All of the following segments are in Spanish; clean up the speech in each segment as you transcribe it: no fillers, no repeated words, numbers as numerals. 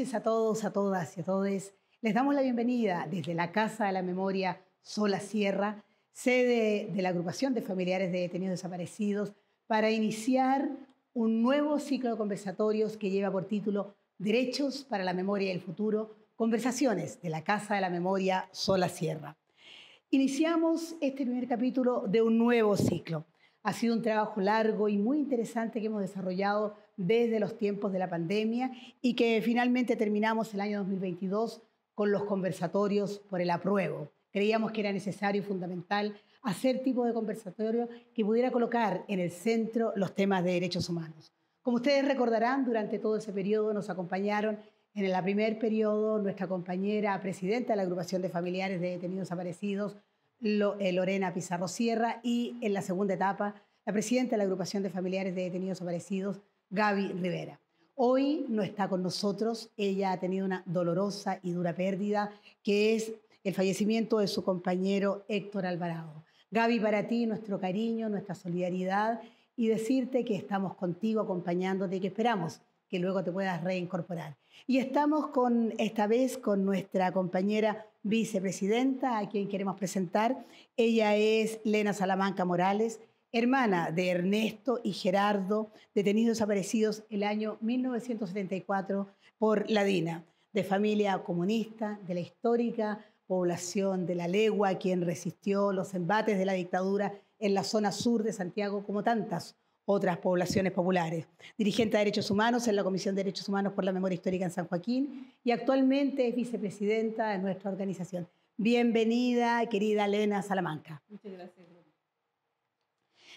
noches a todos, a todas y a todes. Les damos la bienvenida desde la Casa de la Memoria Sola Sierra, sede de la Agrupación de Familiares de Detenidos Desaparecidos, para iniciar un nuevo ciclo de conversatorios que lleva por título Derechos para la Memoria y el Futuro, conversaciones de la Casa de la Memoria Sola Sierra. Iniciamos este primer capítulo de un nuevo ciclo. Ha sido un trabajo largo y muy interesante que hemos desarrollado desde los tiempos de la pandemia y que finalmente terminamos el año 2022 con los conversatorios por el apruebo. Creíamos que era necesario y fundamental hacer tipo de conversatorio que pudiera colocar en el centro los temas de derechos humanos. Como ustedes recordarán, durante todo ese periodo nos acompañaron en el primer periodo nuestra compañera presidenta de la Agrupación de Familiares de Detenidos Desaparecidos, Lorena Pizarro Sierra, y en la segunda etapa, la presidenta de la Agrupación de Familiares de Detenidos Desaparecidos, Gaby Rivera. Hoy no está con nosotros, ella ha tenido una dolorosa y dura pérdida, que es el fallecimiento de su compañero Héctor Alvarado. Gaby, para ti nuestro cariño, nuestra solidaridad y decirte que estamos contigo, acompañándote y que esperamos que luego te puedas reincorporar. Y estamos esta vez con nuestra compañera vicepresidenta, a quien queremos presentar. Ella es Lena Salamanca Morales, hermana de Ernesto y Gerardo, detenidos desaparecidos el año 1974 por la DINA, de familia comunista, de la histórica población de La Legua, quien resistió los embates de la dictadura en la zona sur de Santiago, como tantas otras poblaciones populares. Dirigente de Derechos Humanos en la Comisión de Derechos Humanos por la Memoria Histórica en San Joaquín y actualmente es vicepresidenta de nuestra organización. Bienvenida, querida Lena Salamanca. Muchas gracias.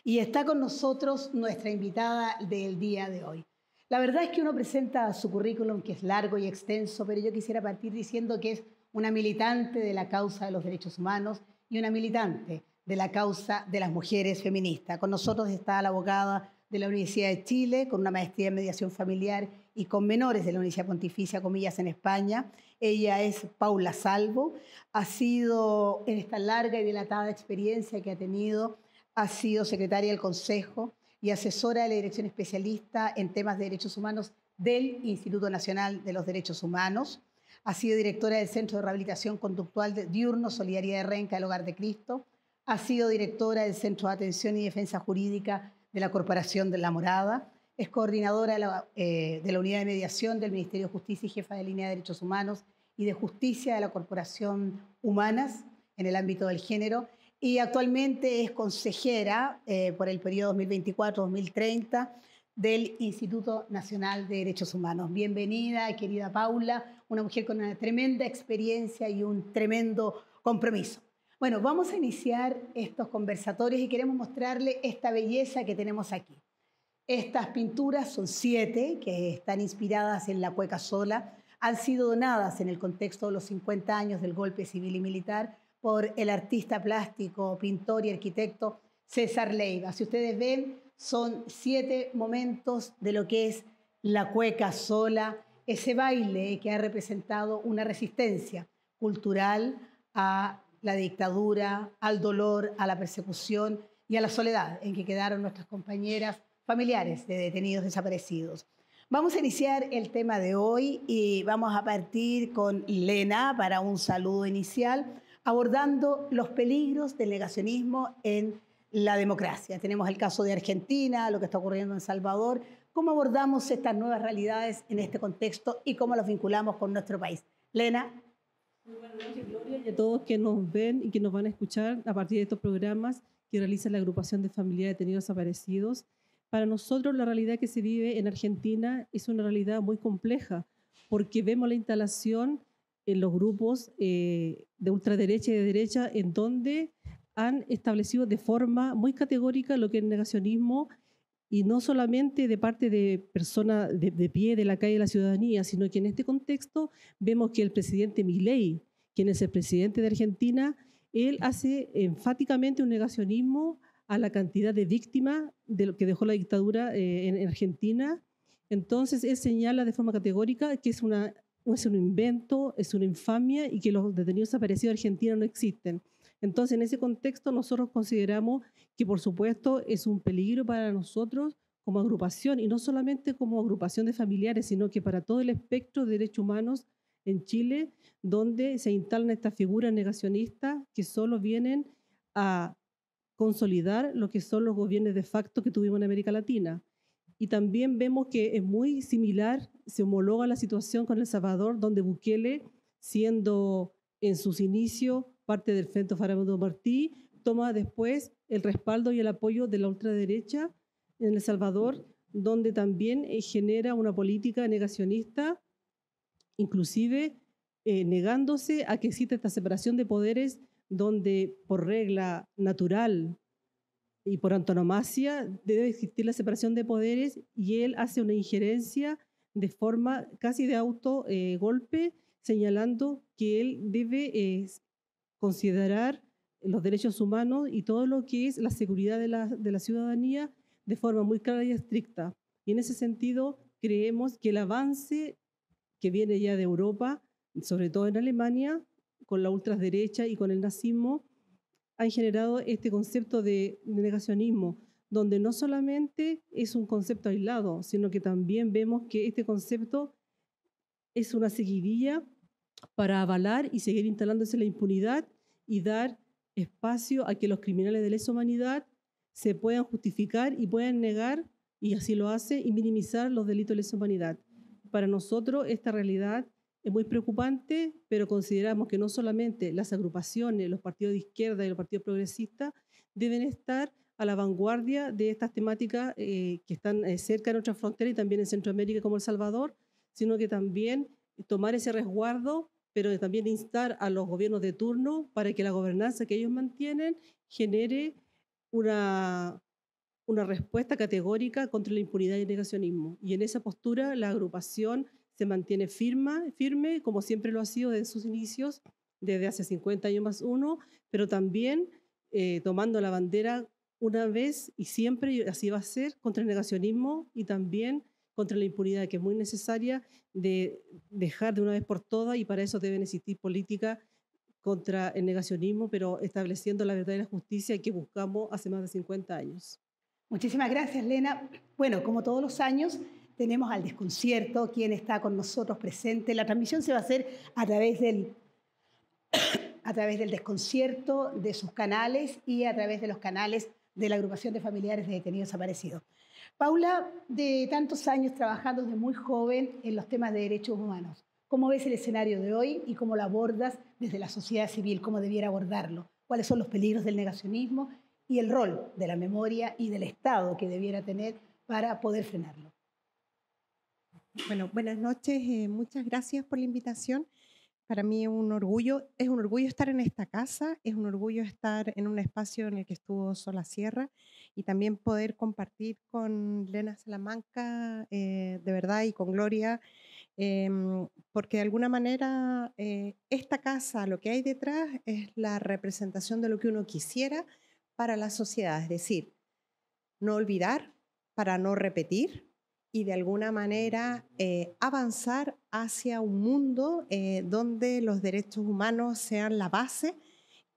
Y está con nosotros nuestra invitada del día de hoy. La verdad es que uno presenta su currículum, que es largo y extenso, pero yo quisiera partir diciendo que es una militante de la causa de los derechos humanos y una militante de la causa de las mujeres feministas. Con nosotros está la abogada de la Universidad de Chile, con una maestría en mediación familiar y con menores de la Universidad Pontificia Comillas en España. Ella es Paula Salvo. Ha sido, en esta larga y dilatada experiencia que ha tenido, ha sido secretaria del Consejo y asesora de la Dirección Especialista en temas de derechos humanos del Instituto Nacional de los Derechos Humanos. Ha sido directora del Centro de Rehabilitación Conductual de Diurno Solidaridad de Renca del Hogar de Cristo. Ha sido directora del Centro de Atención y Defensa Jurídica de la Corporación de La Morada. Es coordinadora de la Unidad de Mediación del Ministerio de Justicia y jefa de línea de Derechos Humanos y de Justicia de la Corporación Humanas en el ámbito del género. Y actualmente es consejera por el periodo 2024-2030 del Instituto Nacional de Derechos Humanos. Bienvenida, querida Paula, una mujer con una tremenda experiencia y un tremendo compromiso. Bueno, vamos a iniciar estos conversatorios y queremos mostrarle esta belleza que tenemos aquí. Estas pinturas son 7, que están inspiradas en la Cueca Sola. Han sido donadas en el contexto de los 50 años del golpe civil y militar por el artista plástico, pintor y arquitecto César Leiva. Si ustedes ven, son 7 momentos de lo que es la Cueca Sola, ese baile que ha representado una resistencia cultural a la dictadura, al dolor, a la persecución y a la soledad en que quedaron nuestras compañeras familiares de detenidos desaparecidos. Vamos a iniciar el tema de hoy y vamos a partir con Lena para un saludo inicial, abordando los peligros del negacionismo en la democracia. Tenemos el caso de Argentina, lo que está ocurriendo en Salvador. ¿Cómo abordamos estas nuevas realidades en este contexto y cómo las vinculamos con nuestro país? Lena. Muy buenas noches, Gloria, y a todos que nos ven y que nos van a escuchar a partir de estos programas que realiza la Agrupación de Familiares de Detenidos Desaparecidos. Para nosotros la realidad que se vive en Argentina es una realidad muy compleja porque vemos la instalación en los grupos de ultraderecha y de derecha en donde han establecido de forma muy categórica lo que es el negacionismo y no solamente de parte de personas de pie de la calle de la ciudadanía, sino que en este contexto vemos que el presidente Milei, quien es el presidente de Argentina, él hace enfáticamente un negacionismo a la cantidad de víctimas de lo que dejó la dictadura en Argentina. Entonces él señala de forma categórica que es un invento, es una infamia y que los detenidos desaparecidos de Argentina no existen. Entonces, en ese contexto, nosotros consideramos que, por supuesto, es un peligro para nosotros como agrupación, y no solamente como agrupación de familiares, sino que para todo el espectro de derechos humanos en Chile, donde se instalan estas figuras negacionistas que solo vienen a consolidar lo que son los gobiernos de facto que tuvimos en América Latina. Y también vemos que es muy similar, se homologa la situación con El Salvador, donde Bukele, siendo en sus inicios parte del Frente Farabundo Martí, toma después el respaldo y el apoyo de la ultraderecha en El Salvador, donde también genera una política negacionista, inclusive negándose a que exista esta separación de poderes, donde por regla natural y por antonomasia debe existir la separación de poderes, y él hace una injerencia de forma casi de autogolpe, señalando que él debe considerar los derechos humanos y todo lo que es la seguridad de la ciudadanía de forma muy clara y estricta. Y en ese sentido creemos que el avance que viene ya de Europa, sobre todo en Alemania, con la ultraderecha y con el nazismo, han generado este concepto de negacionismo, donde no solamente es un concepto aislado, sino que también vemos que este concepto es una seguidilla para avalar y seguir instalándose la impunidad y dar espacio a que los criminales de lesa humanidad se puedan justificar y puedan negar, y así lo hace, y minimizar los delitos de lesa humanidad. Para nosotros esta realidad es muy preocupante, pero consideramos que no solamente las agrupaciones, los partidos de izquierda y los partidos progresistas deben estar a la vanguardia de estas temáticas que están cerca de nuestra frontera y también en Centroamérica como El Salvador, sino que también tomar ese resguardo, pero también instar a los gobiernos de turno para que la gobernanza que ellos mantienen genere una respuesta categórica contra la impunidad y el negacionismo. Y en esa postura la agrupación se mantiene firme, como siempre lo ha sido desde sus inicios, desde hace 50 años más uno, pero también tomando la bandera una vez y siempre, y así va a ser, contra el negacionismo y también contra la impunidad, que es muy necesaria de dejar de una vez por todas, y para eso deben existir políticas contra el negacionismo, pero estableciendo la verdad y la justicia que buscamos hace más de 50 años. Muchísimas gracias, Lena. Bueno, como todos los años, tenemos al Desconcierto, quien está con nosotros presente. La transmisión se va a hacer a través del Desconcierto, de sus canales y a través de los canales de la Agrupación de Familiares de Detenidos Desaparecidos. Paula, de tantos años trabajando desde muy joven en los temas de derechos humanos, ¿cómo ves el escenario de hoy y cómo lo abordas desde la sociedad civil? ¿Cómo debiera abordarlo? ¿Cuáles son los peligros del negacionismo y el rol de la memoria y del Estado que debiera tener para poder frenarlo? Bueno, buenas noches, muchas gracias por la invitación. Para mí es un orgullo estar en esta casa, es un orgullo estar en un espacio en el que estuvo Sola Sierra y también poder compartir con Lena Salamanca, de verdad, y con Gloria, porque de alguna manera esta casa, lo que hay detrás es la representación de lo que uno quisiera para la sociedad, es decir, no olvidar para no repetir y de alguna manera avanzar hacia un mundo donde los derechos humanos sean la base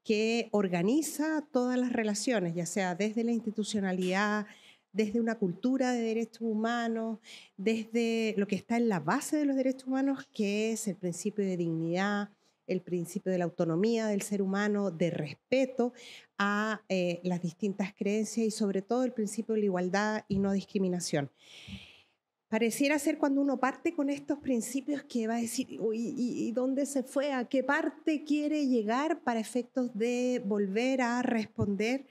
que organiza todas las relaciones, ya sea desde la institucionalidad, desde una cultura de derechos humanos, desde lo que está en la base de los derechos humanos, que es el principio de dignidad, el principio de la autonomía del ser humano, de respeto a las distintas creencias y sobre todo el principio de la igualdad y no discriminación. Pareciera ser cuando uno parte con estos principios que va a decir, uy, ¿y dónde se fue? ¿A qué parte quiere llegar para efectos de volver a responder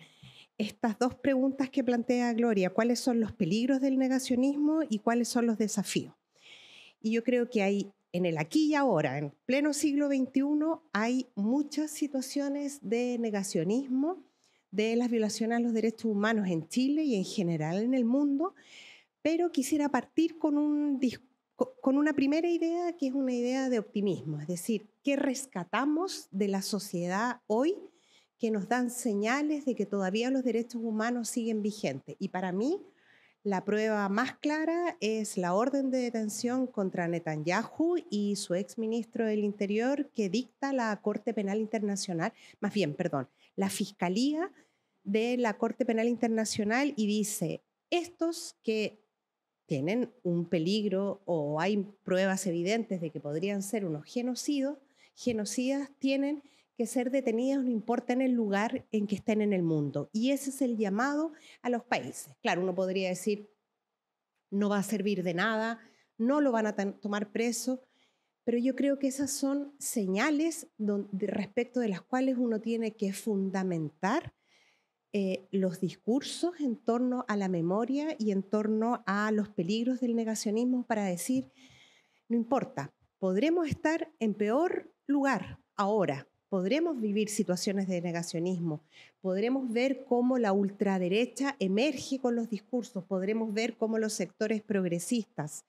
estas dos preguntas que plantea Gloria? ¿Cuáles son los peligros del negacionismo y cuáles son los desafíos? Y yo creo que hay, en el aquí y ahora, en pleno siglo XXI, hay muchas situaciones de negacionismo de las violaciones a los derechos humanos en Chile y en general en el mundo, pero quisiera partir con una primera idea que es una idea de optimismo, es decir, ¿qué rescatamos de la sociedad hoy que nos dan señales de que todavía los derechos humanos siguen vigentes? Y para mí, la prueba más clara es la orden de detención contra Netanyahu y su exministro del Interior que dicta la Corte Penal Internacional, la Fiscalía de la Corte Penal Internacional, y dice: Estos que tienen un peligro o hay pruebas evidentes de que podrían ser unos genocidas tienen que ser detenidas, no importa en el lugar en que estén en el mundo. Y ese es el llamado a los países. Claro, uno podría decir, no va a servir de nada, no lo van a tomar preso, pero yo creo que esas son señales respecto de las cuales uno tiene que fundamentar los discursos en torno a la memoria y en torno a los peligros del negacionismo para decir, no importa, podremos estar en peor lugar ahora, podremos vivir situaciones de negacionismo, podremos ver cómo la ultraderecha emerge con los discursos, podremos ver cómo los sectores progresistas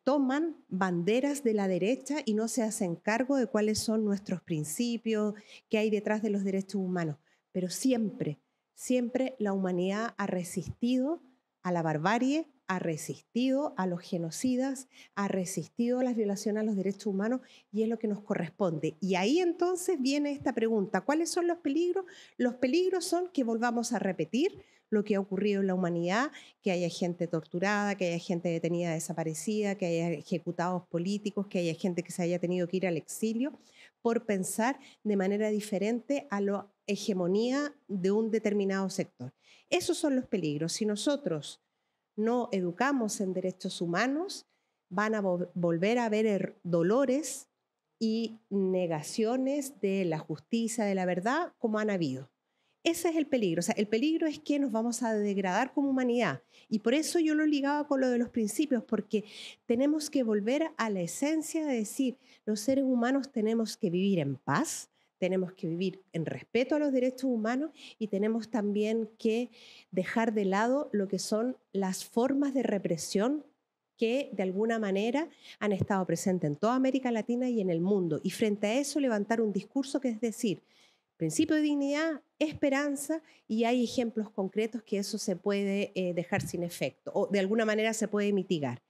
toman banderas de la derecha y no se hacen cargo de cuáles son nuestros principios, qué hay detrás de los derechos humanos. Pero siempre, siempre la humanidad ha resistido a la barbarie, ha resistido a los genocidas, ha resistido a las violaciones a los derechos humanos y es lo que nos corresponde. Y ahí entonces viene esta pregunta, ¿cuáles son los peligros? Los peligros son que volvamos a repetir lo que ha ocurrido en la humanidad, que haya gente torturada, que haya gente detenida, desaparecida, que haya ejecutados políticos, que haya gente que se haya tenido que ir al exilio por pensar de manera diferente a la hegemonía de un determinado sector. Esos son los peligros. Si nosotros no educamos en derechos humanos, van a volver a haber dolores y negaciones de la justicia, de la verdad, como han habido. Ese es el peligro. O sea, el peligro es que nos vamos a degradar como humanidad. Y por eso yo lo ligaba con lo de los principios, porque tenemos que volver a la esencia de decir, los seres humanos tenemos que vivir en paz, tenemos que vivir en respeto a los derechos humanos y tenemos también que dejar de lado lo que son las formas de represión que de alguna manera han estado presentes en toda América Latina y en el mundo. Y frente a eso levantar un discurso que es decir, principio de dignidad, esperanza, y hay ejemplos concretos que eso se puede dejar sin efecto o de alguna manera se puede mitigar.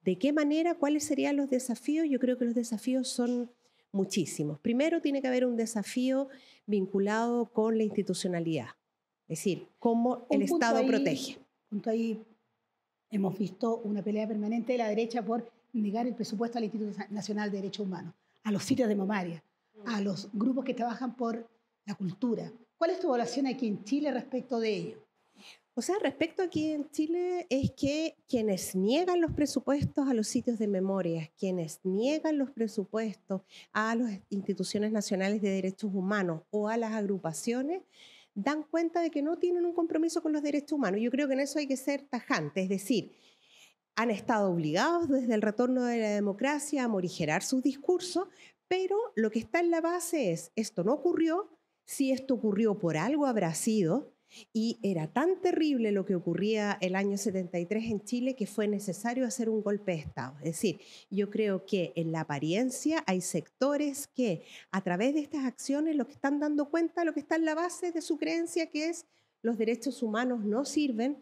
¿De qué manera? ¿Cuáles serían los desafíos? Yo creo que los desafíos son muchísimos. Primero tiene que haber un desafío vinculado con la institucionalidad, es decir, cómo el Estado protege. Junto ahí hemos visto una pelea permanente de la derecha por negar el presupuesto al Instituto Nacional de Derechos Humanos, a los sitios de memoria, a los grupos que trabajan por la cultura. ¿Cuál es tu evaluación aquí en Chile respecto de ello? O sea, respecto aquí en Chile es que quienes niegan los presupuestos a los sitios de memoria, quienes niegan los presupuestos a las instituciones nacionales de derechos humanos o a las agrupaciones, dan cuenta de que no tienen un compromiso con los derechos humanos. Yo creo que en eso hay que ser tajante, es decir, han estado obligados desde el retorno de la democracia a morigerar sus discursos, pero lo que está en la base es, esto no ocurrió, si esto ocurrió por algo habrá sido, y era tan terrible lo que ocurría el año 73 en Chile que fue necesario hacer un golpe de Estado. Es decir, yo creo que en la apariencia hay sectores que a través de estas acciones lo que están dando cuenta, lo que está en la base de su creencia, que es los derechos humanos no sirven,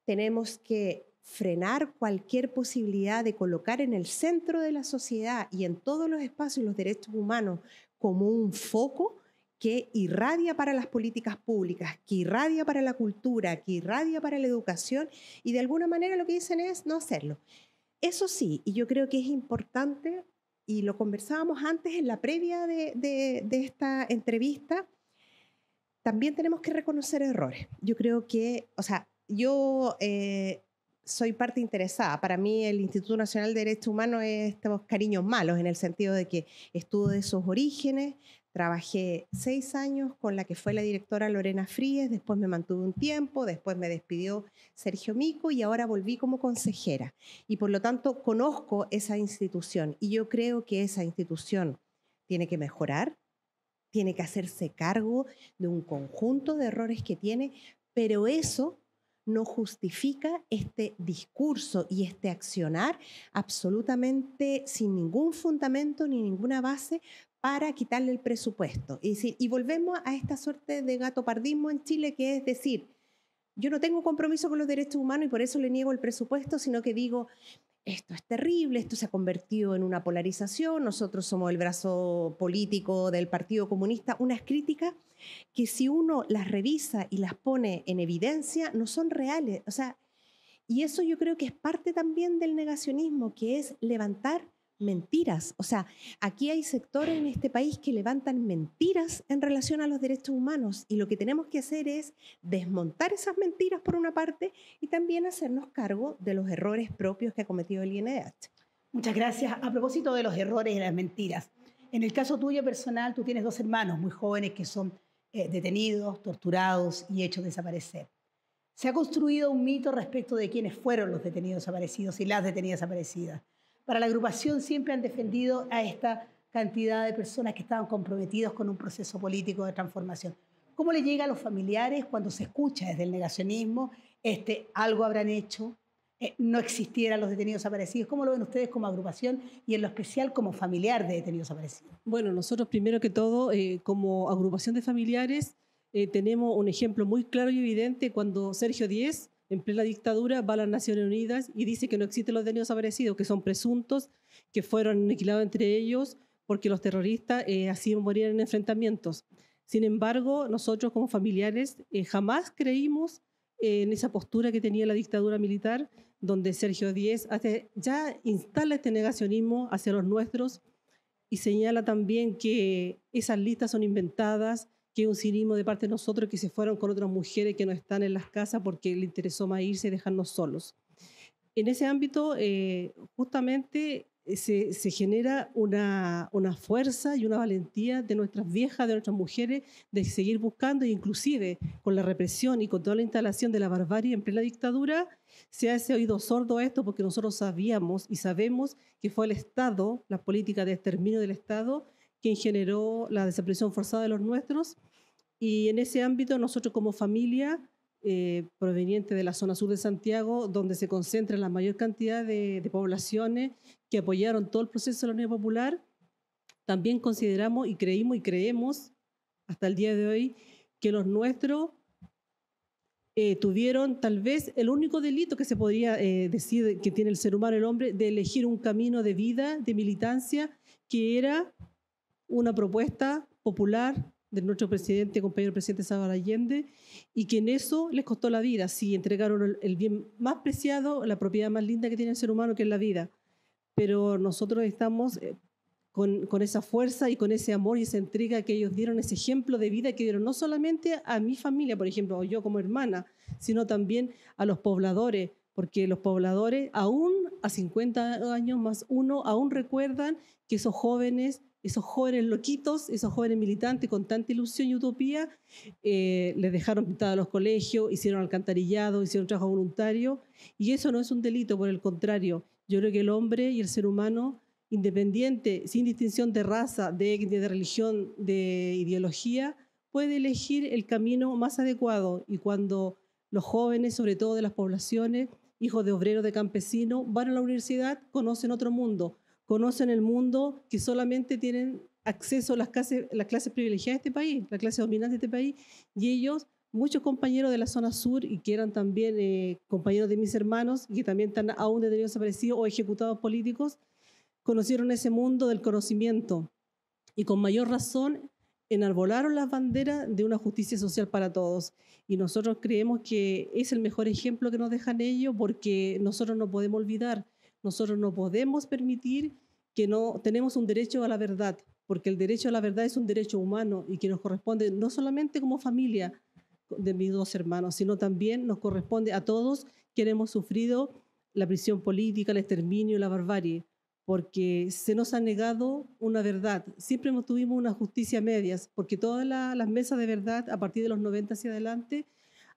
tenemos que frenar cualquier posibilidad de colocar en el centro de la sociedad y en todos los espacios los derechos humanos como un foco que irradia para las políticas públicas, que irradia para la cultura, que irradia para la educación y de alguna manera lo que dicen es no hacerlo. Eso sí, y yo creo que es importante, y lo conversábamos antes en la previa de esta entrevista, también tenemos que reconocer errores. Yo creo que, o sea, yo soy parte interesada. Para mí el Instituto Nacional de Derechos Humanos es estos cariños malos, en el sentido de que estuve de sus orígenes, trabajé 6 años con la que fue la directora Lorena Fríes, después me mantuve un tiempo, después me despidió Sergio Mico y ahora volví como consejera. Y por lo tanto conozco esa institución y yo creo que esa institución tiene que mejorar, tiene que hacerse cargo de un conjunto de errores que tiene, pero eso no justifica este discurso y este accionar absolutamente sin ningún fundamento ni ninguna base para quitarle el presupuesto. Es decir, y volvemos a esta suerte de gatopardismo en Chile, que es decir, yo no tengo compromiso con los derechos humanos y por eso le niego el presupuesto, sino que digo, esto es terrible, esto se ha convertido en una polarización, nosotros somos el brazo político del Partido Comunista, unas críticas que si uno las revisa y las pone en evidencia, no son reales. O sea, y eso yo creo que es parte también del negacionismo, que es levantar mentiras. O sea, aquí hay sectores en este país que levantan mentiras en relación a los derechos humanos y lo que tenemos que hacer es desmontar esas mentiras por una parte y también hacernos cargo de los errores propios que ha cometido el INDH. Muchas gracias. A propósito de los errores y las mentiras, en el caso tuyo personal, tú tienes 2 hermanos muy jóvenes que son detenidos, torturados y hechos desaparecer. Se ha construido un mito respecto de quiénes fueron los detenidos desaparecidos y las detenidas desaparecidas. Para la agrupación siempre han defendido a esta cantidad de personas que estaban comprometidos con un proceso político de transformación. ¿Cómo le llega a los familiares cuando se escucha desde el negacionismo algo habrán hecho, no existieran los detenidos desaparecidos? ¿Cómo lo ven ustedes como agrupación y en lo especial como familiar de detenidos desaparecidos? Bueno, nosotros primero que todo, como agrupación de familiares, tenemos un ejemplo muy claro y evidente cuando Sergio Díez, en plena dictadura, va a las Naciones Unidas y dice que no existen los detenidos desaparecidos, que son presuntos, que fueron aniquilados entre ellos porque los terroristas así morían en enfrentamientos. Sin embargo, nosotros como familiares jamás creímos en esa postura que tenía la dictadura militar, donde Sergio Díez ya instala este negacionismo hacia los nuestros y señala también que esas listas son inventadas, que es un cinismo de parte de nosotros, que se fueron con otras mujeres que no están en las casas porque le interesó más irse y dejarnos solos. En ese ámbito, justamente se genera una fuerza y una valentía de nuestras viejas, de nuestras mujeres, de seguir buscando, e inclusive con la represión y con toda la instalación de la barbarie en plena dictadura, se hace oído sordo a esto porque nosotros sabíamos y sabemos que fue el Estado, la política de exterminio del Estado, quien generó la desaparición forzada de los nuestros. Y en ese ámbito nosotros como familia, proveniente de la zona sur de Santiago, donde se concentra la mayor cantidad de poblaciones que apoyaron todo el proceso de la Unidad Popular, también consideramos y creímos y creemos hasta el día de hoy que los nuestros tuvieron tal vez el único delito que se podría decir que tiene el ser humano, el hombre, de elegir un camino de vida, de militancia, que era una propuesta popular de nuestro presidente, compañero presidente Salvador Allende, y que en eso les costó la vida. Sí, entregaron el bien más preciado, la propiedad más linda que tiene el ser humano, que es la vida. Pero nosotros estamos con esa fuerza y con ese amor y esa entrega que ellos dieron, ese ejemplo de vida que dieron no solamente a mi familia, por ejemplo, o yo como hermana, sino también a los pobladores, porque los pobladores aún a 50 años más uno, aún recuerdan que esos jóvenes loquitos, esos jóvenes militantes con tanta ilusión y utopía, les dejaron pintados los colegios, hicieron alcantarillado, hicieron trabajo voluntario, y eso no es un delito, por el contrario. Yo creo que el hombre y el ser humano, independiente, sin distinción de raza, de etnia, de religión, de ideología, puede elegir el camino más adecuado. Y cuando los jóvenes, sobre todo de las poblaciones, hijos de obreros, de campesinos, van a la universidad, conocen otro mundo, conocen el mundo que solamente tienen acceso a las clases privilegiadas de este país, la clase dominante de este país, y ellos, muchos compañeros de la zona sur y que eran también compañeros de mis hermanos y que también están aún detenidos, desaparecidos o ejecutados políticos, conocieron ese mundo del conocimiento y con mayor razón enarbolaron las banderas de una justicia social para todos. Y nosotros creemos que es el mejor ejemplo que nos dejan ellos, porque nosotros no podemos olvidar, nosotros no podemos permitir que no tenemos un derecho a la verdad, porque el derecho a la verdad es un derecho humano y que nos corresponde no solamente como familia de mis 2 hermanos, sino también nos corresponde a todos quienes hemos sufrido la prisión política, el exterminio, la barbarie, porque se nos ha negado una verdad. Siempre tuvimos una justicia a medias, porque todas las mesas de verdad, a partir de los 90 hacia adelante,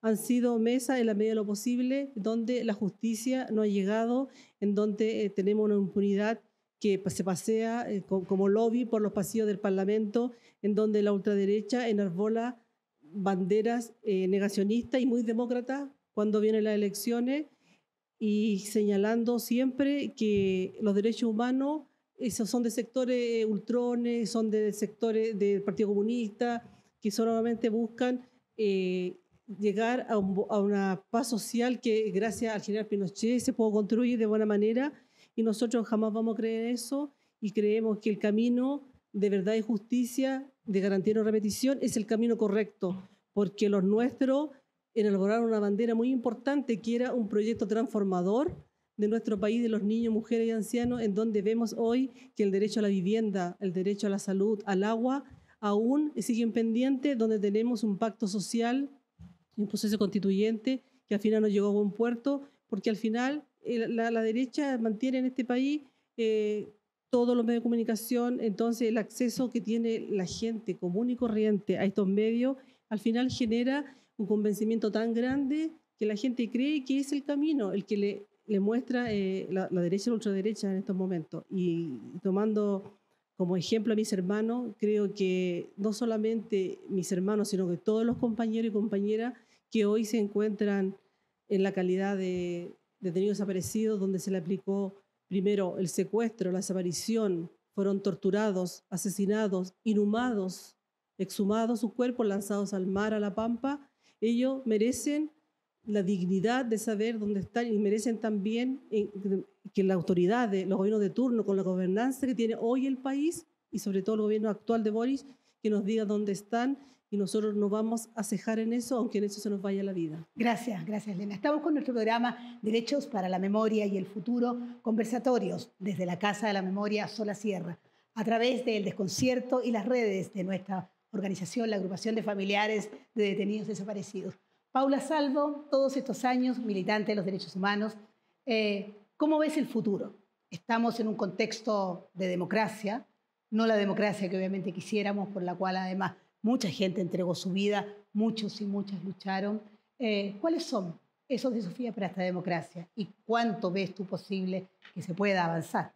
han sido mesas en la medida de lo posible, donde la justicia no ha llegado, en donde tenemos una impunidad que se pasea como lobby por los pasillos del Parlamento, en donde la ultraderecha enarbola banderas negacionistas y muy demócratas cuando vienen las elecciones, y señalando siempre que los derechos humanos esos son de sectores ultrones, son de sectores del Partido Comunista, que solamente buscan llegar a una paz social que gracias al general Pinochet se pudo construir de buena manera y nosotros jamás vamos a creer eso y creemos que el camino de verdad y justicia, de garantía y no repetición, es el camino correcto, porque los nuestros elaboraron una bandera muy importante que era un proyecto transformador de nuestro país, de los niños, mujeres y ancianos, en donde vemos hoy que el derecho a la vivienda, el derecho a la salud, al agua, aún siguen pendientes, donde tenemos un pacto social, un proceso constituyente que al final nos llegó a buen puerto, porque al final la derecha mantiene en este país todos los medios de comunicación, entonces el acceso que tiene la gente común y corriente a estos medios, al final genera un convencimiento tan grande que la gente cree que es el camino, el que le muestra la derecha y la ultraderecha en estos momentos. Y tomando como ejemplo a mis hermanos, creo que no solamente mis hermanos, sino que todos los compañeros y compañeras que hoy se encuentran en la calidad de detenidos desaparecidos, donde se le aplicó primero el secuestro, la desaparición, fueron torturados, asesinados, inhumados, exhumados sus cuerpos, lanzados al mar, a la pampa, ellos merecen la dignidad de saber dónde están y merecen también que la autoridad, los gobiernos de turno, con la gobernanza que tiene hoy el país y sobre todo el gobierno actual de Boris, que nos diga dónde están y nosotros no vamos a cejar en eso, aunque en eso se nos vaya la vida. Gracias, gracias, Elena. Estamos con nuestro programa Derechos para la Memoria y el Futuro, conversatorios desde la Casa de la Memoria Sola Sierra, a través del desconcierto y las redes de nuestra organización, la Agrupación de Familiares de Detenidos Desaparecidos. Paula Salvo, todos estos años militante de los derechos humanos, ¿cómo ves el futuro? Estamos en un contexto de democracia, no la democracia que obviamente quisiéramos, por la cual además mucha gente entregó su vida, muchos y muchas lucharon. ¿Cuáles son esos desafíos para esta democracia y cuánto ves tú posible que se pueda avanzar?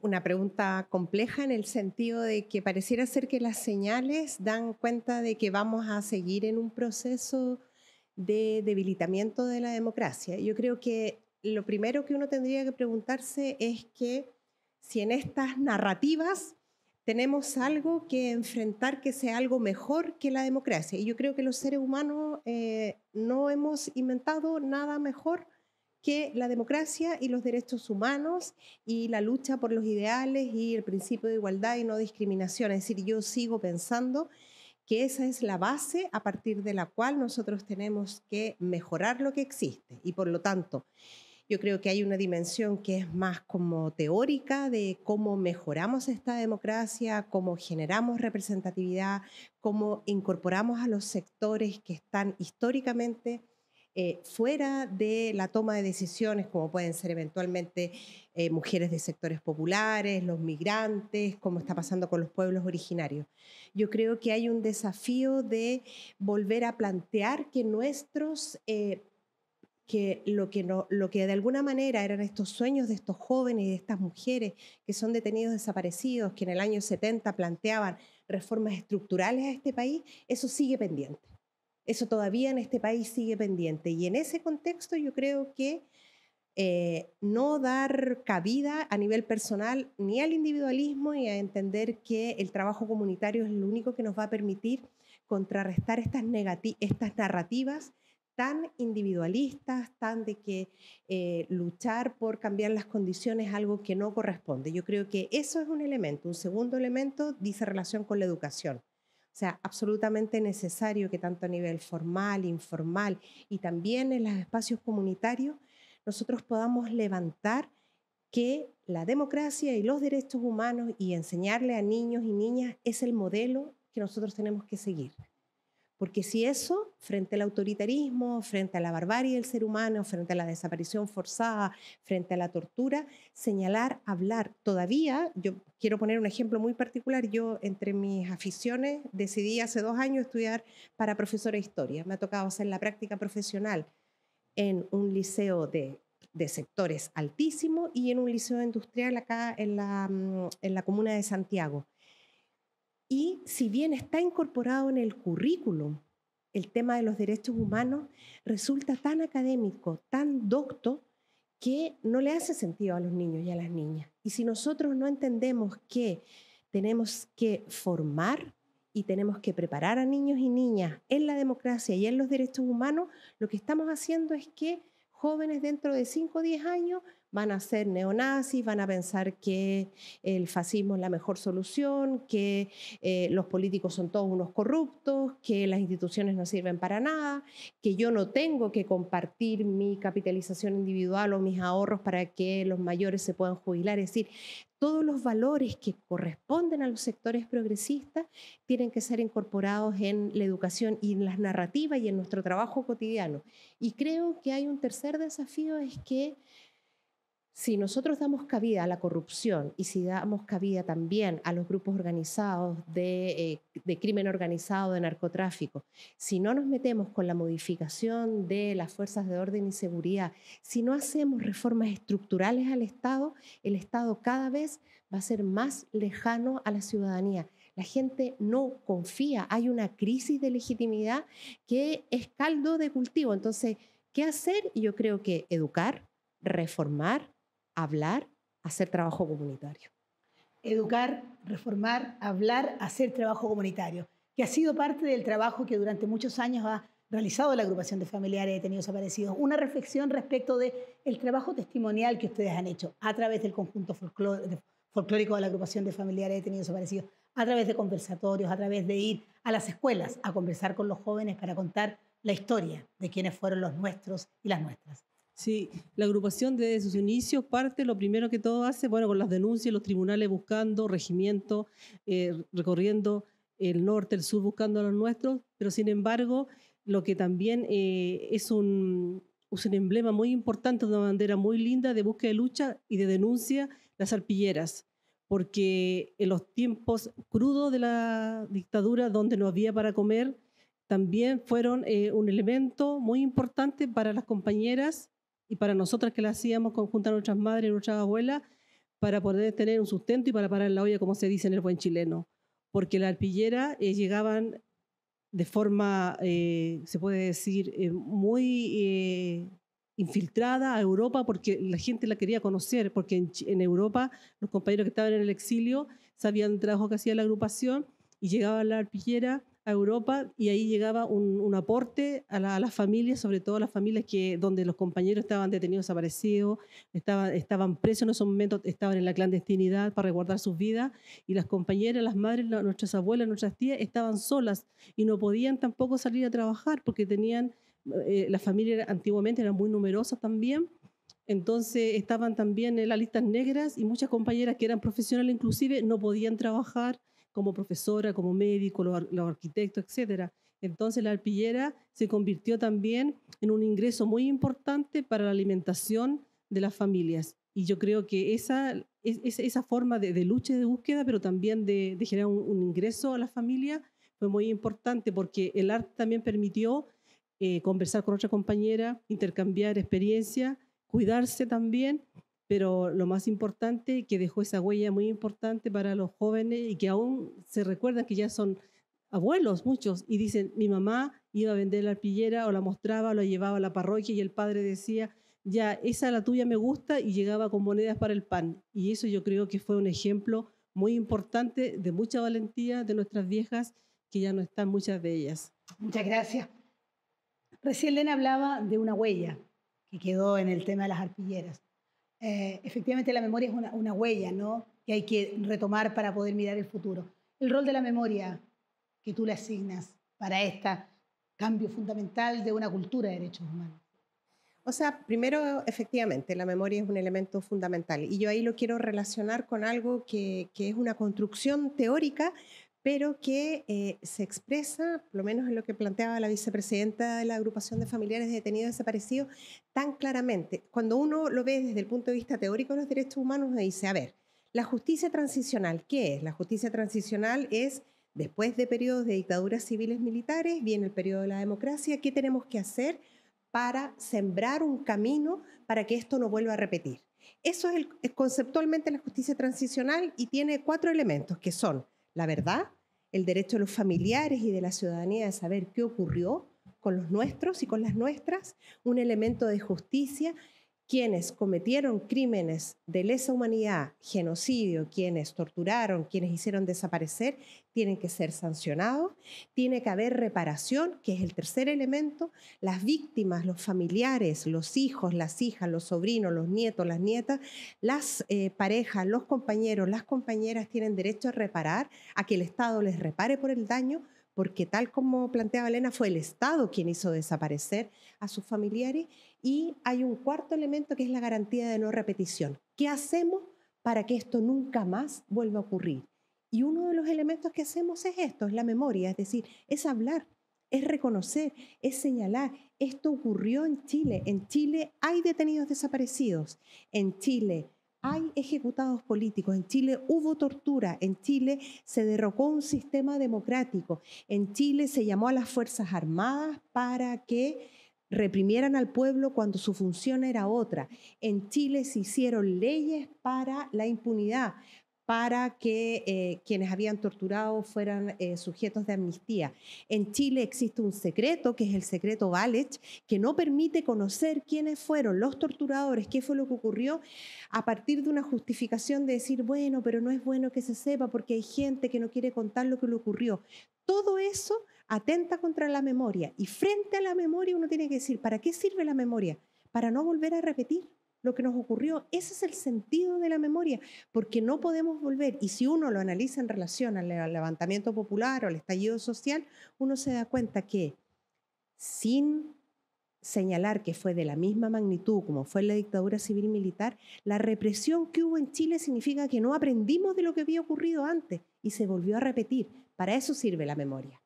Una pregunta compleja en el sentido de que pareciera ser que las señales dan cuenta de que vamos a seguir en un proceso de debilitamiento de la democracia. Yo creo que lo primero que uno tendría que preguntarse es que si en estas narrativas tenemos algo que enfrentar que sea algo mejor que la democracia. Y yo creo que los seres humanos no hemos inventado nada mejor que la democracia y los derechos humanos y la lucha por los ideales y el principio de igualdad y no discriminación. Es decir, yo sigo pensando que esa es la base a partir de la cual nosotros tenemos que mejorar lo que existe. Y por lo tanto, yo creo que hay una dimensión que es más como teórica de cómo mejoramos esta democracia, cómo generamos representatividad, cómo incorporamos a los sectores que están históricamente fuera de la toma de decisiones, como pueden ser eventualmente mujeres de sectores populares, los migrantes, como está pasando con los pueblos originarios. Yo creo que hay un desafío de volver a plantear que lo que de alguna manera eran estos sueños de estos jóvenes y de estas mujeres que son detenidos desaparecidos, que en el año 70 planteaban reformas estructurales a este país, eso sigue pendiente. Eso todavía en este país sigue pendiente. Y en ese contexto yo creo que no dar cabida a nivel personal ni al individualismo y a entender que el trabajo comunitario es lo único que nos va a permitir contrarrestar estas narrativas tan individualistas, tan de que luchar por cambiar las condiciones es algo que no corresponde. Yo creo que eso es un elemento. Un segundo elemento dice relación con la educación. O sea, absolutamente necesario que tanto a nivel formal, informal y también en los espacios comunitarios nosotros podamos levantar que la democracia y los derechos humanos y enseñarle a niños y niñas es el modelo que nosotros tenemos que seguir. Porque si eso, frente al autoritarismo, frente a la barbarie del ser humano, frente a la desaparición forzada, frente a la tortura, señalar, hablar. Todavía, yo quiero poner un ejemplo muy particular, yo entre mis aficiones decidí hace 2 años estudiar para profesora de historia. Me ha tocado hacer la práctica profesional en un liceo de sectores altísimos y en un liceo industrial acá en la comuna de Santiago. Y si bien está incorporado en el currículum el tema de los derechos humanos, resulta tan académico, tan docto, que no le hace sentido a los niños y a las niñas. Y si nosotros no entendemos que tenemos que formar y tenemos que preparar a niños y niñas en la democracia y en los derechos humanos, lo que estamos haciendo es que jóvenes dentro de 5 o 10 años van a ser neonazis, van a pensar que el fascismo es la mejor solución, que los políticos son todos unos corruptos, que las instituciones no sirven para nada, que yo no tengo que compartir mi capitalización individual o mis ahorros para que los mayores se puedan jubilar. Es decir, todos los valores que corresponden a los sectores progresistas tienen que ser incorporados en la educación y en las narrativas y en nuestro trabajo cotidiano. Y creo que hay un tercer desafío, es que si nosotros damos cabida a la corrupción y si damos cabida también a los grupos organizados de crimen organizado, de narcotráfico, si no nos metemos con la modificación de las fuerzas de orden y seguridad, si no hacemos reformas estructurales al Estado, el Estado cada vez va a ser más lejano a la ciudadanía. La gente no confía, hay una crisis de legitimidad que es caldo de cultivo. Entonces, ¿qué hacer? Yo creo que educar, reformar, hablar, hacer trabajo comunitario. Educar, reformar, hablar, hacer trabajo comunitario, que ha sido parte del trabajo que durante muchos años ha realizado la agrupación de familiares de detenidos desaparecidos. Una reflexión respecto del trabajo testimonial que ustedes han hecho a través del conjunto folclórico de la agrupación de familiares de detenidos desaparecidos, a través de conversatorios, a través de ir a las escuelas a conversar con los jóvenes para contar la historia de quiénes fueron los nuestros y las nuestras. Sí, la agrupación desde sus inicios parte, lo primero que todo hace, bueno, con las denuncias, los tribunales buscando regimientos, recorriendo el norte, el sur, buscando a los nuestros, pero sin embargo, lo que también es un emblema muy importante, una bandera muy linda de búsqueda de lucha y de denuncia, las arpilleras, porque en los tiempos crudos de la dictadura, donde no había para comer, también fueron un elemento muy importante para las compañeras y para nosotras que la hacíamos conjunto a nuestras madres y nuestras abuelas, para poder tener un sustento y para parar la olla, como se dice en el buen chileno. Porque las arpilleras llegaban de forma, se puede decir, muy infiltrada a Europa, porque la gente la quería conocer, porque en Europa los compañeros que estaban en el exilio sabían el trabajo que hacía la agrupación y llegaba la arpillera a Europa y ahí llegaba un aporte a las familias, sobre todo a las familias donde los compañeros estaban detenidos, desaparecidos, estaban presos en esos momentos, estaban en la clandestinidad para resguardar sus vidas, y las compañeras, las madres, nuestras abuelas, nuestras tías estaban solas y no podían tampoco salir a trabajar porque tenían, las familias antiguamente eran muy numerosas también. Entonces estaban también en las listas negras y muchas compañeras que eran profesionales inclusive no podían trabajar como profesora, como médico, los arquitectos, etc. Entonces la arpillera se convirtió también en un ingreso muy importante para la alimentación de las familias. Y yo creo que esa forma de lucha y de búsqueda, pero también de generar un ingreso a la familia, fue muy importante porque el arte también permitió conversar con otra compañera, intercambiar experiencia, cuidarse también, pero lo más importante, que dejó esa huella muy importante para los jóvenes y que aún se recuerdan que ya son abuelos muchos y dicen, mi mamá iba a vender la arpillera o la mostraba, la llevaba a la parroquia y el padre decía, ya, esa la tuya me gusta, y llegaba con monedas para el pan. Y eso yo creo que fue un ejemplo muy importante de mucha valentía de nuestras viejas, que ya no están muchas de ellas. Muchas gracias. Recién Lena hablaba de una huella que quedó en el tema de las arpilleras. Efectivamente la memoria es una huella, ¿no?, que hay que retomar para poder mirar el futuro. El rol de la memoria que tú le asignas para este cambio fundamental de una cultura de derechos humanos. O sea, primero, efectivamente, la memoria es un elemento fundamental y yo ahí lo quiero relacionar con algo que es una construcción teórica, pero que se expresa, por lo menos en lo que planteaba la vicepresidenta de la agrupación de familiares de detenidos desaparecidos, tan claramente. Cuando uno lo ve desde el punto de vista teórico de los derechos humanos, uno dice, a ver, la justicia transicional, ¿qué es? La justicia transicional es, después de periodos de dictaduras civiles militares, viene el periodo de la democracia, ¿qué tenemos que hacer para sembrar un camino para que esto no vuelva a repetir? Eso es conceptualmente la justicia transicional y tiene 4 elementos que son la verdad, el derecho de los familiares y de la ciudadanía de saber qué ocurrió con los nuestros y con las nuestras, un elemento de justicia quienes cometieron crímenes de lesa humanidad, genocidio, quienes torturaron, quienes hicieron desaparecer, tienen que ser sancionados, tiene que haber reparación, que es el tercer elemento, las víctimas, los familiares, los hijos, las hijas, los sobrinos, los nietos, las nietas, las parejas, los compañeros, las compañeras tienen derecho a reparar, a que el Estado les repare por el daño, porque tal como planteaba Elena, fue el Estado quien hizo desaparecer a sus familiares. Y hay un cuarto elemento que es la garantía de no repetición. ¿Qué hacemos para que esto nunca más vuelva a ocurrir? Y uno de los elementos que hacemos es esto, es la memoria, es decir, es hablar, es reconocer, es señalar. Esto ocurrió en Chile. En Chile hay detenidos desaparecidos. En Chile hay ejecutados políticos. En Chile hubo tortura. En Chile se derrocó un sistema democrático. En Chile se llamó a las Fuerzas Armadas para que reprimieran al pueblo cuando su función era otra. En Chile se hicieron leyes para la impunidad, para que quienes habían torturado fueran sujetos de amnistía. En Chile existe un secreto, que es el secreto Walech, que no permite conocer quiénes fueron los torturadores, qué fue lo que ocurrió, a partir de una justificación de decir, bueno, pero no es bueno que se sepa porque hay gente que no quiere contar lo que le ocurrió. Todo eso atenta contra la memoria, y frente a la memoria uno tiene que decir, ¿para qué sirve la memoria? Para no volver a repetir lo que nos ocurrió. Ese es el sentido de la memoria, porque no podemos volver, y si uno lo analiza en relación al levantamiento popular o al estallido social, uno se da cuenta que sin señalar que fue de la misma magnitud como fue la dictadura civil-militar, la represión que hubo en Chile significa que no aprendimos de lo que había ocurrido antes y se volvió a repetir. Para eso sirve la memoria.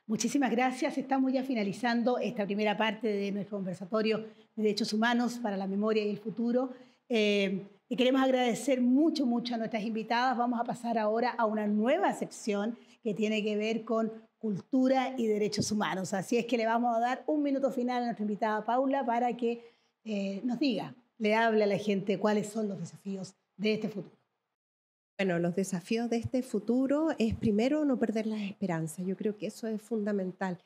Muchísimas gracias. Estamos ya finalizando esta primera parte de nuestro conversatorio de derechos humanos para la memoria y el futuro. Y queremos agradecer mucho, mucho a nuestras invitadas. Vamos a pasar ahora a una nueva sección que tiene que ver con cultura y derechos humanos. Así es que le vamos a dar un minuto final a nuestra invitada Paula para que nos diga, le hable a la gente cuáles son los desafíos de este futuro. Bueno, los desafíos de este futuro es primero no perder las esperanzas. Yo creo que eso es fundamental.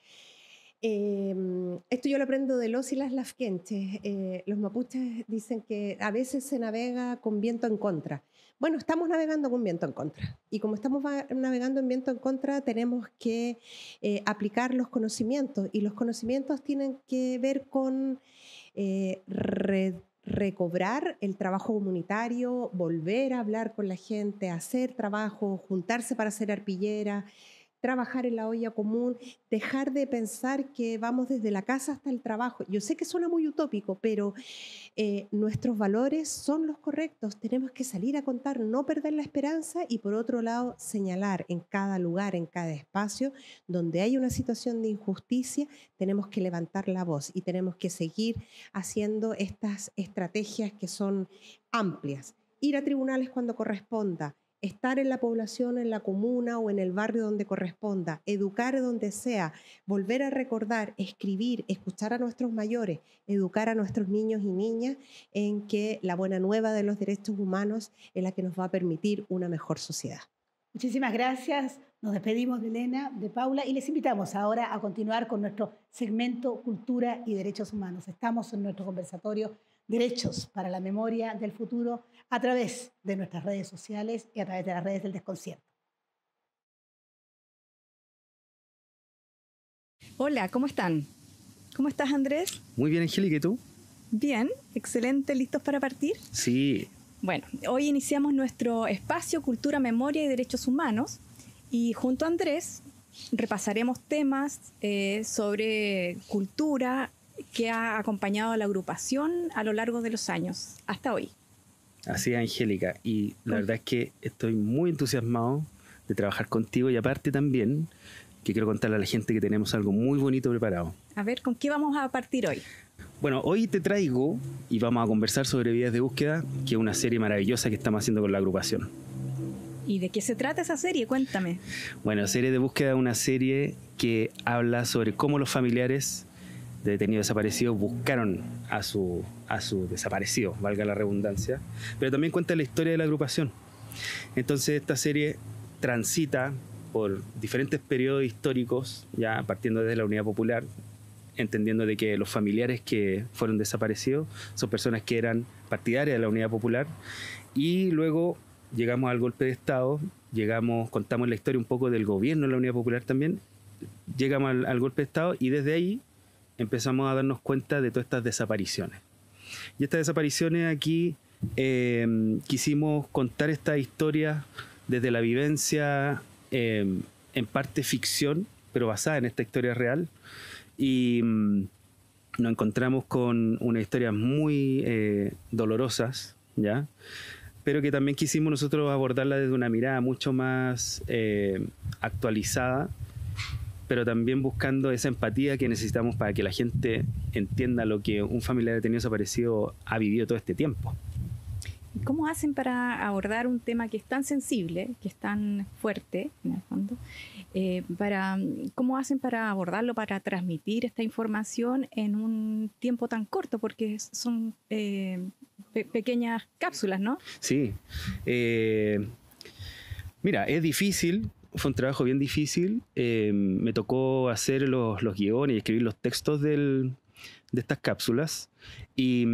Esto yo lo aprendo de los y las lafkenches. Los mapuches dicen que a veces se navega con viento en contra. Bueno, estamos navegando con viento en contra. Y como estamos navegando en viento en contra, tenemos que aplicar los conocimientos. Y los conocimientos tienen que ver con recobrar el trabajo comunitario, volver a hablar con la gente, hacer trabajo, juntarse para hacer arpillera, trabajar en la olla común, dejar de pensar que vamos desde la casa hasta el trabajo. Yo sé que suena muy utópico, pero nuestros valores son los correctos. Tenemos que salir a contar, no perder la esperanza y, por otro lado, señalar en cada lugar, en cada espacio donde hay una situación de injusticia, tenemos que levantar la voz y tenemos que seguir haciendo estas estrategias que son amplias. Ir a tribunales cuando corresponda, estar en la población, en la comuna o en el barrio donde corresponda, educar donde sea, volver a recordar, escribir, escuchar a nuestros mayores, educar a nuestros niños y niñas en que la buena nueva de los derechos humanos es la que nos va a permitir una mejor sociedad. Muchísimas gracias. Nos despedimos de Elena, de Paula y les invitamos ahora a continuar con nuestro segmento Cultura y Derechos Humanos. Estamos en nuestro conversatorio Derechos para la Memoria del Futuro a través de nuestras redes sociales y a través de las redes del desconcierto. Hola, ¿cómo están? ¿Cómo estás, Andrés? Muy bien, Angélica, ¿y tú? Bien, excelente. ¿Listos para partir? Sí. Bueno, hoy iniciamos nuestro espacio Cultura, Memoria y Derechos Humanos y junto a Andrés repasaremos temas sobre cultura que ha acompañado a la agrupación a lo largo de los años, hasta hoy. Así es, Angélica, y la verdad es que estoy muy entusiasmado de trabajar contigo y aparte también que quiero contarle a la gente que tenemos algo muy bonito preparado. A ver, ¿con qué vamos a partir hoy? Bueno, hoy te traigo y vamos a conversar sobre Vidas de Búsqueda, que es una serie maravillosa que estamos haciendo con la agrupación. ¿Y de qué se trata esa serie? Cuéntame. Bueno, Serie de Búsqueda es una serie que habla sobre cómo los familiares de detenidos desaparecidos buscaron a su desaparecido, valga la redundancia, pero también cuenta la historia de la agrupación. Entonces esta serie transita por diferentes periodos históricos, ya partiendo desde la Unidad Popular, entendiendo de que los familiares que fueron desaparecidos son personas que eran partidarias de la Unidad Popular. Y luego llegamos al golpe de Estado, contamos la historia un poco del gobierno de la Unidad Popular también, llegamos al golpe de Estado y desde ahí empezamos a darnos cuenta de todas estas desapariciones. Y estas desapariciones aquí quisimos contar esta historia desde la vivencia, en parte ficción, pero basada en esta historia real. Y nos encontramos con unas historias muy dolorosas, ¿ya? Pero que también quisimos nosotros abordarla desde una mirada mucho más actualizada, pero también buscando esa empatía que necesitamos para que la gente entienda lo que un familiar detenido desaparecido ha vivido todo este tiempo. ¿Cómo hacen para abordar un tema que es tan sensible, que es tan fuerte, en el fondo? ¿Cómo hacen para abordarlo, para transmitir esta información en un tiempo tan corto? Porque son pequeñas cápsulas, ¿no? Sí. Mira, es difícil, fue un trabajo bien difícil. Me tocó hacer los guiones y escribir los textos de estas cápsulas. Y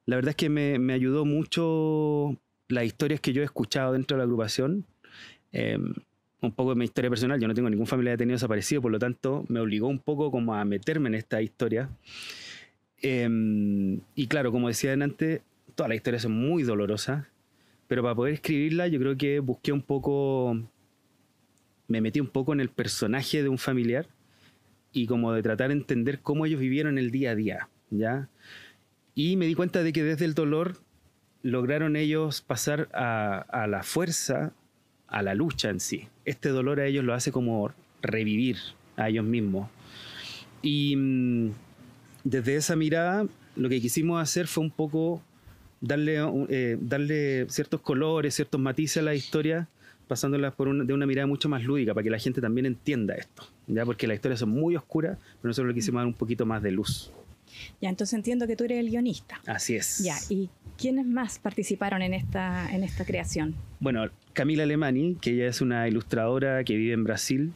la verdad es que me ayudó mucho las historias que yo he escuchado dentro de la agrupación. Un poco de mi historia personal. Yo no tengo ningún familiar detenido desaparecido, por lo tanto me obligó un poco como a meterme en esta historia. Y claro, como decía antes, todas las historias son muy dolorosas, pero para poder escribirla yo creo que me metí un poco en el personaje de un familiar y como de tratar de entender cómo ellos vivieron el día a día, ¿ya? Y me di cuenta de que desde el dolor lograron ellos pasar a la fuerza, a la lucha en sí. Este dolor a ellos lo hace como revivir a ellos mismos. Y desde esa mirada lo que quisimos hacer fue un poco darle ciertos colores, ciertos matices a la historia, pasándolas de una mirada mucho más lúdica, para que la gente también entienda esto, ¿ya? Porque las historias son muy oscuras, pero nosotros le quisimos dar un poquito más de luz. Ya, entonces entiendo que tú eres el guionista. Así es. Ya, ¿y quiénes más participaron en esta creación? Bueno, Camila Alemani, que ella es una ilustradora que vive en Brasil.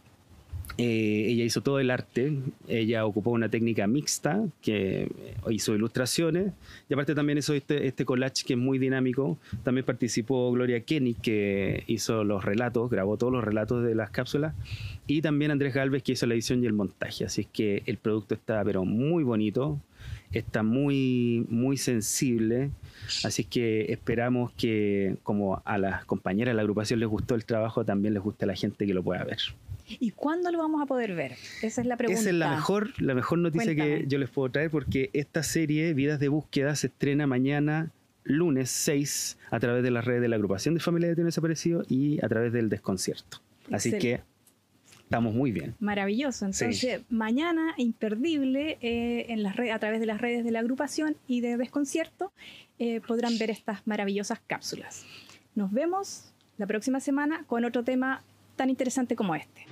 Ella hizo todo el arte. Ella ocupó una técnica mixta, que hizo ilustraciones, y aparte también hizo este collage que es muy dinámico. También participó Gloria Kenny, que hizo los relatos, grabó todos los relatos de las cápsulas, y también Andrés Galvez, que hizo la edición y el montaje. Así es que el producto está pero muy bonito, está muy, muy sensible. Así es que esperamos que, como a las compañeras de la agrupación les gustó el trabajo, también les guste a la gente que lo pueda ver. ¿Y cuándo lo vamos a poder ver? Esa es la pregunta. Esa es la mejor noticia. Cuéntame. Que yo les puedo traer, porque esta serie, Vidas de Búsqueda, se estrena mañana, lunes 6, a través de las redes de la agrupación de familias detenidos desaparecidos y a través del Desconcierto. Así que estamos muy bien. Maravilloso. Entonces, mañana, imperdible, a través de las redes de la agrupación y de Desconcierto, podrán ver estas maravillosas cápsulas. Nos vemos la próxima semana con otro tema tan interesante como este.